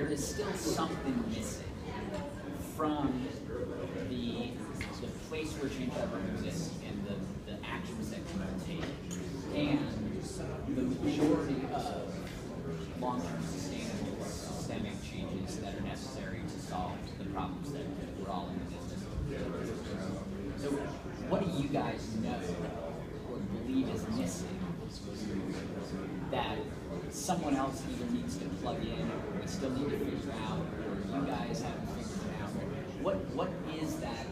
there is still something missing from the place where change.org exists and the actions that people take, and the majority of long-term sustainable systemic changes that are necessary to solve the problems that we're all in the business of. So what do you guys know or believe is missing that someone else either needs to plug in, or we still need to figure out, or you guys haven't figured it out? What is that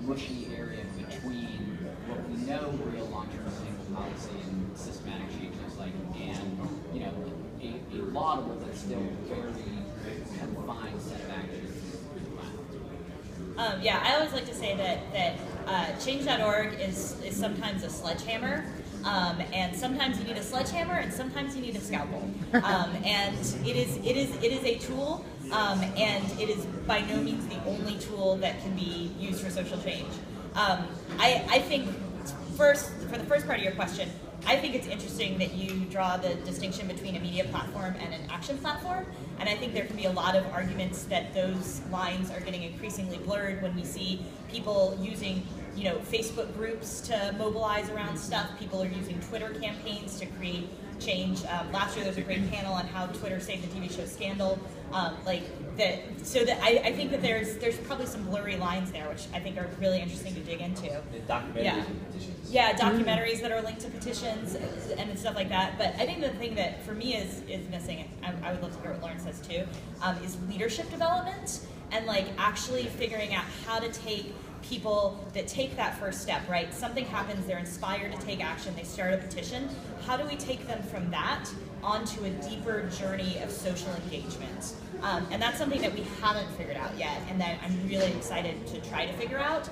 mushy area between what we know real long-term sustainable policy and systematic change looks like, and a laudable but still very confined set of actions? Yeah, I always like to say that change.org is sometimes a sledgehammer, and sometimes you need a sledgehammer, and sometimes you need a scalpel. And it is a tool, and it is by no means the only tool that can be used for social change. I think for the first part of your question, I think it's interesting that you draw the distinction between a media platform and an action platform, and I think there can be a lot of arguments that those lines are getting increasingly blurred when we see people using Facebook groups to mobilize around stuff. People are using Twitter campaigns to create change. Last year there was a great panel on how Twitter saved the TV show Scandal. I think that there's probably some blurry lines there, which I think are really interesting to dig into. The documentaries and petitions. Yeah, documentaries that are linked to petitions and stuff like that. But I think the thing that for me is missing, and I would love to hear what Lauren says too, is leadership development, and actually figuring out how to take people that take that first step, right? Something happens, they're inspired to take action, they start a petition. How do we take them from that onto a deeper journey of social engagement? And that's something that we haven't figured out yet, and that I'm really excited to try to figure out.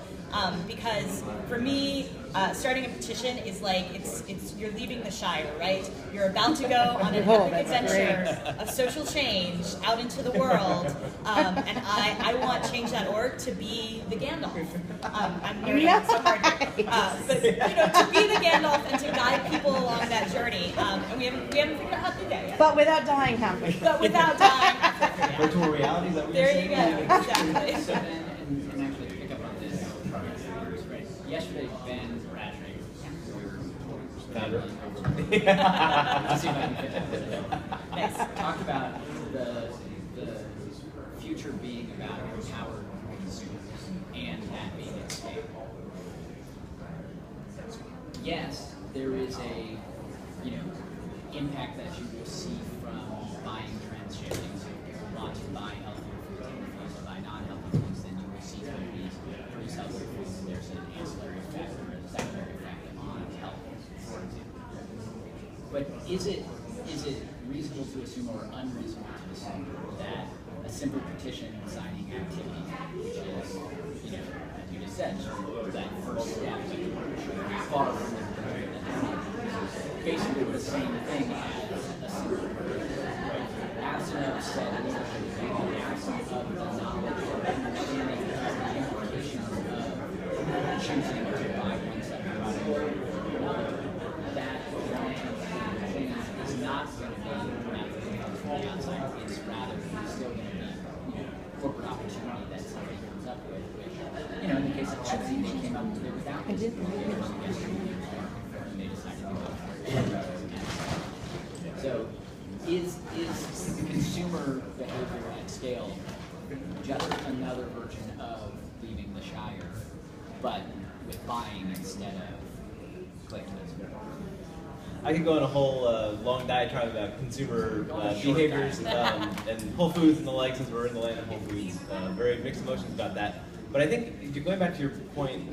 Because for me, starting a petition is it's you're leaving the Shire, right? You're about to go on an epic adventure of social change out into the world, and I want change.org to be the Gandalf. I'm nerding out so hard here. But to be the Gandalf and to guide people along that journey, and we haven't figured out how to do that yet. But without dying halfway. But without dying halfway. Yeah. Virtual reality, is that what There you're you saying? go, exactly. So then, and actually to pick up on this, right? Yesterday, Ben Bradley, Founder. let's see if I can fit that in. Nice. Talked about the future being about empowered consumers and that being at scale. Yes, there is a impact that you will see from buying trends shifting. So if you want to buy healthier foods and refuse to buy non-healthy foods, then you will see companies produce healthier foods, and there's an ancillary effect or a secondary effect on health, for example. But is it reasonable to assume or unreasonable to assume that a simple petition signing activity, which is, as you just said, that first step, far from the basically the same thing as a simple petition, right? Absent of said and absent of the knowledge or understanding of the implications of choosing to buy one set of products or another, that long-term change is not going to be from the outside. It's rather still going to be corporate opportunity that somebody comes up with, which, in the case of Pepsi, they came up with it without this. And they decided to go for it. So is consumer behavior at scale just another version of leaving the Shire, but with buying instead of clicking? I could go on a whole long diatribe about consumer behaviors and Whole Foods and the like, since we're in the land of Whole Foods. Very mixed emotions about that. But I think, going back to your point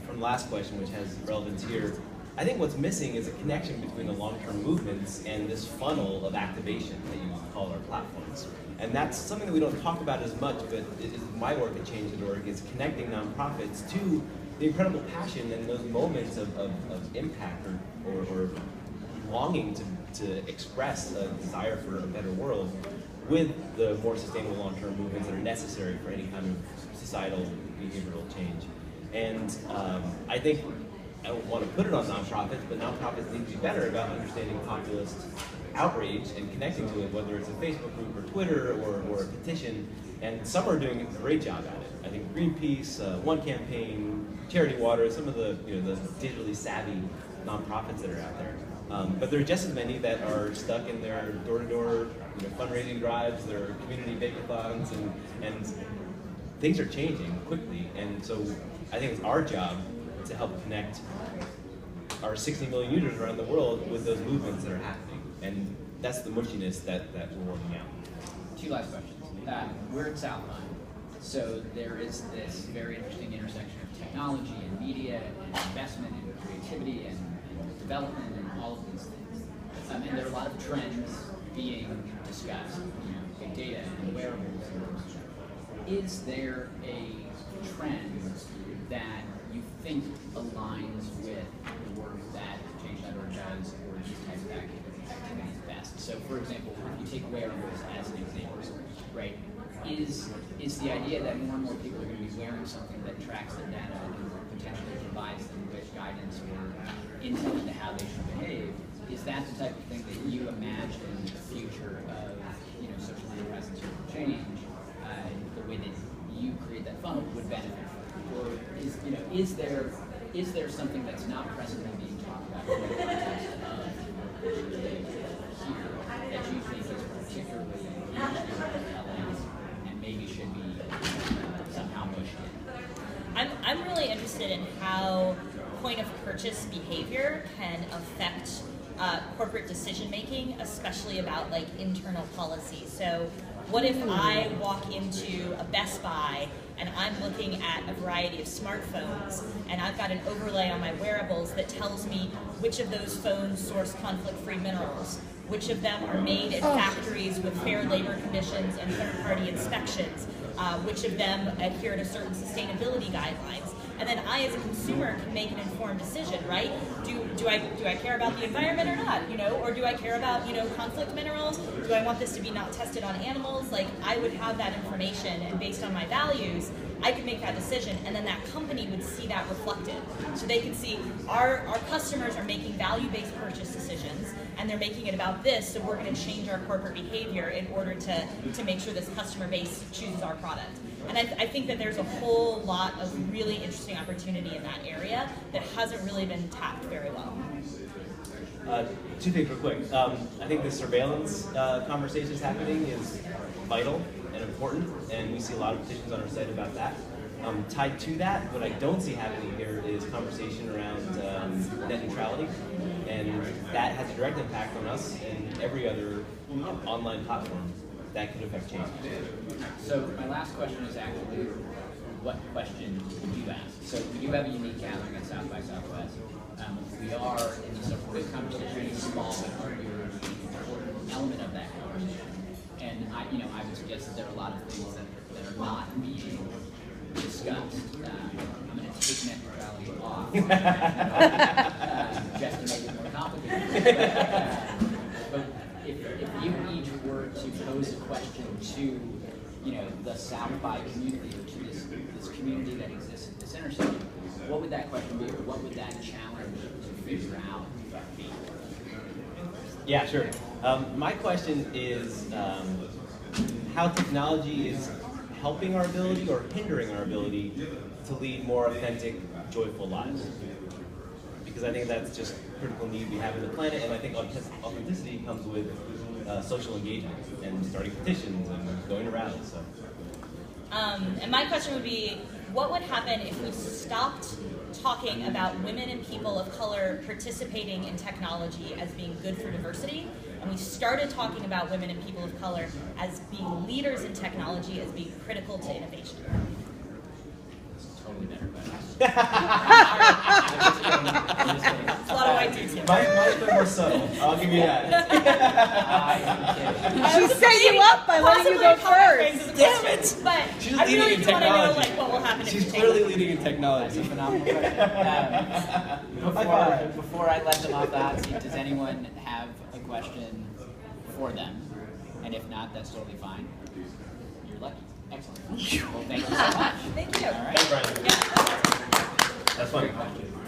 from the last question, which has relevance here, I think what's missing is a connection between the long-term movements and this funnel of activation that you call our platforms. And that's something that we don't talk about as much, but it is my work at Change.org is connecting nonprofits to the incredible passion and those moments of impact or longing to express a desire for a better world with the more sustainable long-term movements that are necessary for any kind of societal behavioral change. And I think, I don't want to put it on nonprofits, but nonprofits need to be better about understanding populist outrage and connecting to it, whether it's a Facebook group or Twitter or a petition, and some are doing a great job at it. I think Greenpeace, One Campaign, Charity Water, some of the the digitally savvy nonprofits that are out there. But there are just as many that are stuck in their door-to-door fundraising drives, their community bake-a-thons, and things are changing quickly. And so I think it's our job to help connect our 60 million users around the world with those movements that are happening. And that's the mushiness that we're working out. 2 last questions. We're at Southline, so there is this very interesting intersection of technology and media and investment and creativity and development and all of these things. And there are a lot of trends being discussed, big data and wearables. Is there a trend that you think aligns with the work that Change.org does or these types of activities best? So, for example, if you take wearables as an example, right? Is the idea that more and more people are going to be wearing something that tracks their data and potentially provides them with guidance or insight into how they should behave? Is that the type of thing that you imagine the future of social media presence or change, the way that you create that funnel would benefit from? Or is there something that's not presently being talked about in the context of here that you think is particularly compelling and maybe should be somehow pushed in? I'm really interested in how point of purchase behavior can affect corporate decision making, especially about like internal policy. So what if I walk into a Best Buy and I'm looking at a variety of smartphones and I've got an overlay on my wearables that tells me which of those phones source conflict-free minerals, which of them are made in factories with fair labor conditions and third-party inspections, which of them adhere to certain sustainability guidelines. And then I, as a consumer, can make an informed decision, right? Do I care about the environment or not? Or do I care about conflict minerals? Do I want this to be not tested on animals? Like, I would have that information, and based on my values, I could make that decision, and then that company would see that reflected. So they could see our customers are making value-based purchase decisions, and they're making it about this, so we're going to change our corporate behavior in order to make sure this customer base chooses our product. And I think that there's a whole lot of really interesting opportunity in that area that hasn't really been tapped very well. 2 things real quick. I think the surveillance conversation is happening is vital and important, and we see a lot of petitions on our site about that. Tied to that, what I don't see happening here is conversation around net neutrality, and that has a direct impact on us and every other online platform that could affect change. So my last question is actually, what question would you ask? So we do have a unique gathering at South by Southwest. We are in the supportive conversation, it's small, but we're an important element of that conversation. And I would suggest that there are a lot of things that are not being discussed. I'm going to take net neutrality off just to make it more complicated. But if you each were to pose a question to the South by community or to this community that exists at this intersection, what would that question be, or what would that challenge to figure out be? Yeah, sure. My question is how technology is helping our ability or hindering our ability to lead more authentic, joyful lives. Because I think that's just a critical need we have in the planet, and I think authenticity comes with social engagement and starting petitions and going to rallies. So. And my question would be, what would happen if we stopped talking about women and people of color participating in technology as being good for diversity, and we started talking about women and people of color as being leaders in technology, as being critical to innovation? Totally better. It's a lot of white dudes here. Mine's been more subtle. I'll give you that. She set you up by letting you go first. Damn it! But She's I leading really in do want to know technology. what will happen if She's you clearly take leading in technology. That's a phenomenal question. Before I let them off the hot seat, does anyone have a question for them? And if not, that's totally fine. You're lucky. Excellent. Well, thank you so much. Thank you. All right. Thanks, Brian. Yeah. That's fun. Great question.